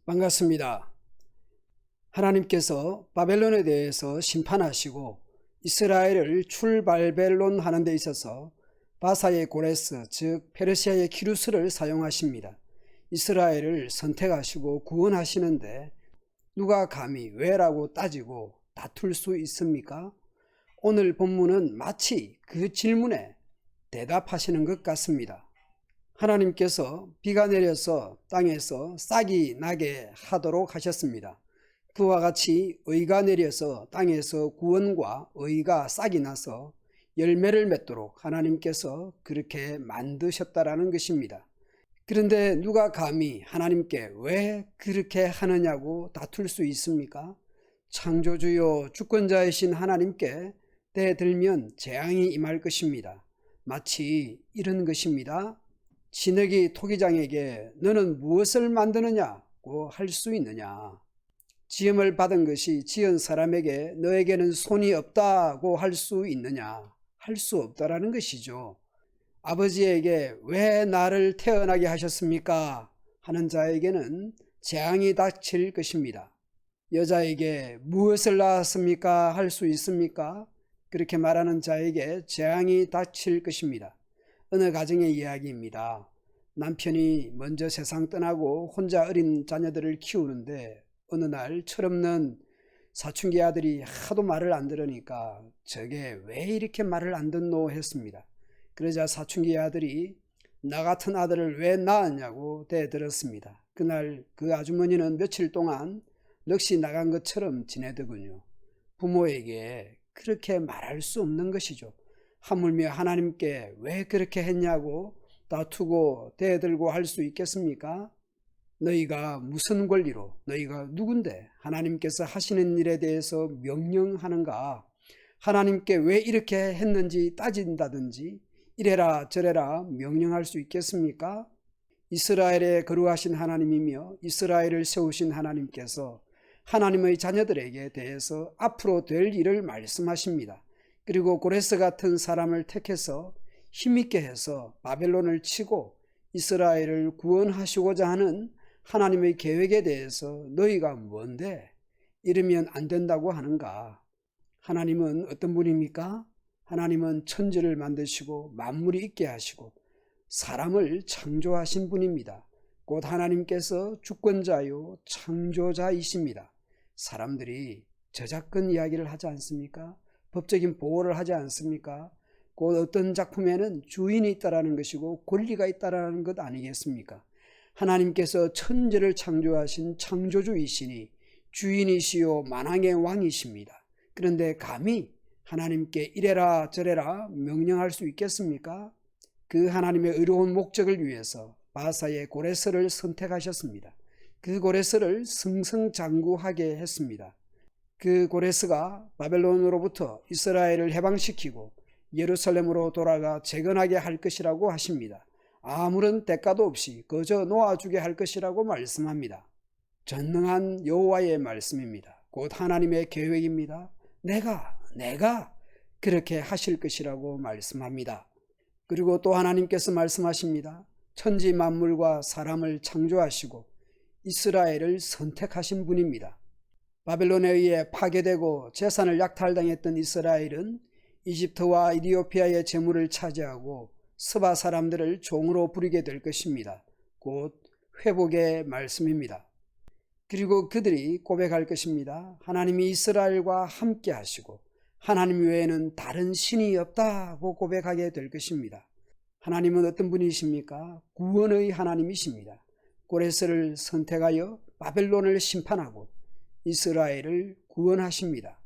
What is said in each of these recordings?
반갑습니다. 하나님께서 바벨론에 대해서 심판하시고 이스라엘을 출발벨론하는 데 있어서 바사의 고레스 즉 페르시아의 키루스를 사용하십니다. 이스라엘을 선택하시고 구원하시는데 누가 감히 왜라고 따지고 다툴 수 있습니까? 오늘 본문은 마치 그 질문에 대답하시는 것 같습니다. 하나님께서 비가 내려서 땅에서 싹이 나게 하도록 하셨습니다. 그와 같이 의가 내려서 땅에서 구원과 의가 싹이 나서 열매를 맺도록 하나님께서 그렇게 만드셨다라는 것입니다. 그런데 누가 감히 하나님께 왜 그렇게 하느냐고 다툴 수 있습니까? 창조주요 주권자이신 하나님께 대들면 재앙이 임할 것입니다. 마치 이런 것입니다. 진흙이 토기장에게 너는 무엇을 만드느냐고 할 수 있느냐? 지음을 받은 것이 지은 사람에게 너에게는 손이 없다고 할 수 있느냐? 할 수 없다라는 것이죠. 아버지에게 왜 나를 태어나게 하셨습니까? 하는 자에게는 재앙이 닥칠 것입니다. 여자에게 무엇을 낳았습니까? 할 수 있습니까? 그렇게 말하는 자에게 재앙이 닥칠 것입니다. 어느 가정의 이야기입니다. 남편이 먼저 세상 떠나고 혼자 어린 자녀들을 키우는데 어느 날 철없는 사춘기 아들이 하도 말을 안 들으니까 저게 왜 이렇게 말을 안 듣노 했습니다. 그러자 사춘기 아들이 나 같은 아들을 왜 낳았냐고 대들었습니다. 그날 그 아주머니는 며칠 동안 넋이 나간 것처럼 지내더군요. 부모에게 그렇게 말할 수 없는 것이죠. 하물며 하나님께 왜 그렇게 했냐고 다투고 대들고 할 수 있겠습니까? 너희가 무슨 권리로 너희가 누군데 하나님께서 하시는 일에 대해서 명령하는가? 하나님께 왜 이렇게 했는지 따진다든지 이래라 저래라 명령할 수 있겠습니까? 이스라엘에 거룩하신 하나님이며 이스라엘을 세우신 하나님께서 하나님의 자녀들에게 대해서 앞으로 될 일을 말씀하십니다. 그리고 고레스 같은 사람을 택해서 힘있게 해서 바벨론을 치고 이스라엘을 구원하시고자 하는 하나님의 계획에 대해서 너희가 뭔데 이러면 안 된다고 하는가? 하나님은 어떤 분입니까? 하나님은 천지를 만드시고 만물이 있게 하시고 사람을 창조하신 분입니다. 곧 하나님께서 주권자요 창조자이십니다. 사람들이 저작권 이야기를 하지 않습니까? 법적인 보호를 하지 않습니까? 곧 어떤 작품에는 주인이 있다라는 것이고 권리가 있다라는 것 아니겠습니까? 하나님께서 천지를 창조하신 창조주이시니 주인이시요 만왕의 왕이십니다. 그런데 감히 하나님께 이래라 저래라 명령할 수 있겠습니까? 그 하나님의 의로운 목적을 위해서 바사의 고레스를 선택하셨습니다. 그 고레스를 승승장구하게 했습니다. 그 고레스가 바벨론으로부터 이스라엘을 해방시키고 예루살렘으로 돌아가 재건하게 할 것이라고 하십니다. 아무런 대가도 없이 그저 놓아주게 할 것이라고 말씀합니다. 전능한 여호와의 말씀입니다. 곧 하나님의 계획입니다. 내가 그렇게 하실 것이라고 말씀합니다. 그리고 또 하나님께서 말씀하십니다. 천지 만물과 사람을 창조하시고 이스라엘을 선택하신 분입니다. 바벨론에 의해 파괴되고 재산을 약탈당했던 이스라엘은 이집트와 이디오피아의 재물을 차지하고 스바 사람들을 종으로 부리게 될 것입니다. 곧 회복의 말씀입니다. 그리고 그들이 고백할 것입니다. 하나님이 이스라엘과 함께 하시고 하나님 외에는 다른 신이 없다고 고백하게 될 것입니다. 하나님은 어떤 분이십니까? 구원의 하나님이십니다. 고레스를 선택하여 바벨론을 심판하고 이스라엘을 구원하십니다.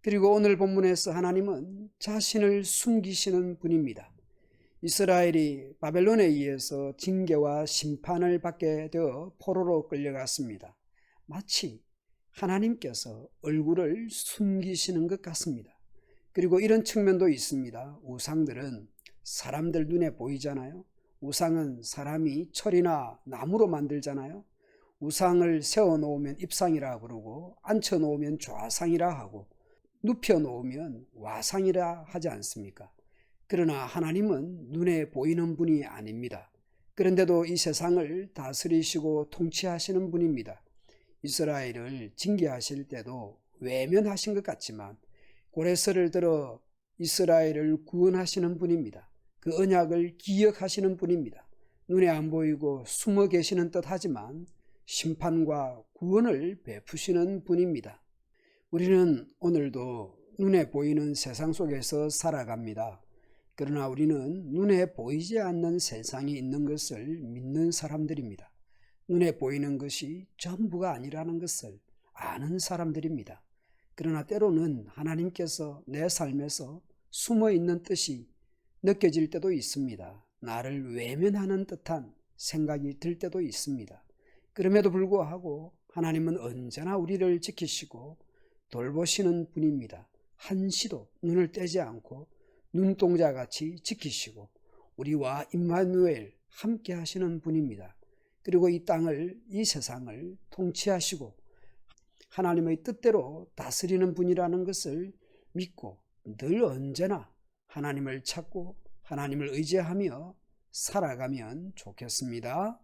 그리고 오늘 본문에서 하나님은 자신을 숨기시는 분입니다. 이스라엘이 바벨론에 의해서 징계와 심판을 받게 되어 포로로 끌려갔습니다. 마치 하나님께서 얼굴을 숨기시는 것 같습니다. 그리고 이런 측면도 있습니다. 우상들은 사람들 눈에 보이잖아요. 우상은 사람이 철이나 나무로 만들잖아요. 우상을 세워놓으면 입상이라 부르고 앉혀놓으면 좌상이라 하고 눕혀놓으면 와상이라 하지 않습니까? 그러나 하나님은 눈에 보이는 분이 아닙니다. 그런데도 이 세상을 다스리시고 통치하시는 분입니다. 이스라엘을 징계하실 때도 외면하신 것 같지만 고레스를 들어 이스라엘을 구원하시는 분입니다. 그 언약을 기억하시는 분입니다. 눈에 안 보이고 숨어 계시는 듯 하지만 심판과 구원을 베푸시는 분입니다. 우리는 오늘도 눈에 보이는 세상 속에서 살아갑니다. 그러나 우리는 눈에 보이지 않는 세상이 있는 것을 믿는 사람들입니다. 눈에 보이는 것이 전부가 아니라는 것을 아는 사람들입니다. 그러나 때로는 하나님께서 내 삶에서 숨어 있는 뜻이 느껴질 때도 있습니다. 나를 외면하는 듯한 생각이 들 때도 있습니다. 그럼에도 불구하고 하나님은 언제나 우리를 지키시고 돌보시는 분입니다. 한시도 눈을 떼지 않고 눈동자같이 지키시고 우리와 임마누엘 함께 하시는 분입니다. 그리고 이 땅을, 이 세상을 통치하시고 하나님의 뜻대로 다스리는 분이라는 것을 믿고 늘 언제나 하나님을 찾고 하나님을 의지하며 살아가면 좋겠습니다.